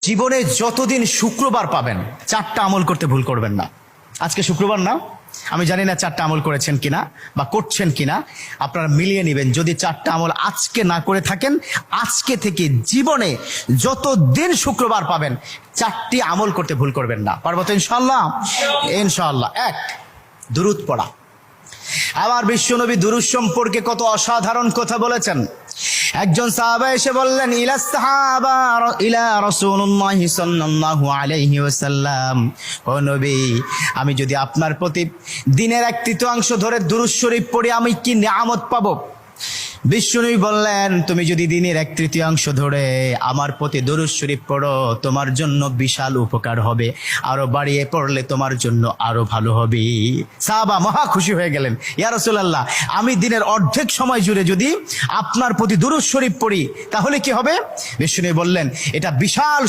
জীবনে যতদিন শুক্রবার পাবেন 4টা আমল করতে ভুল করবেন না। আজকে শুক্রবার না, আমি জানি না 4টা আমল করেছেন কিনা বা করছেন কিনা, আপনারা মিলিয়ে নেবেন। যদি 4টা আমল আজকে না করে থাকেন, আজকে থেকে জীবনে যতদিন শুক্রবার পাবেন 4টি আমল করতে ভুল করবেন না। পারবো তো ইনশাআল্লাহ? ইনশাআল্লাহ। 1, দুরূদ পড়া। আবার বিশ্বনবী দুরূদ সম্পর্কে কত অসাধারণ কথা বলেছেন। একজন সাহাবা এসে বললেন, ইলা রাসূলুল্লাহ সাল্লাল্লাহু আলাইহি ওয়াসাল্লাম, ও নবী, আমি যদি আপনার প্রতি দিনের 1/3 ধরে দুরূদ শরীফ পড়ি আমি কি নিয়ামত পাবো? বিশ্বনবী বললেন, তুমি যদি দিনের 1/3 ধরে আমার প্রতি দুরূদ শরীফ পড়ো তোমার জন্য বিশাল উপকার হবে, আরো বাড়িয়ে পড়লে তোমার জন্য আরো ভালো হবে। সাহাবা মহা খুশি হয়ে গেলেন, ইয়া রাসূলুল্লাহ, আমি দিনের অর্ধেক সময় জুড়ে যদি আপনার প্রতি দুরূদ শরীফ পড়ি তাহলে কি হবে? বিশ্বনবী বললেন, এটা বিশাল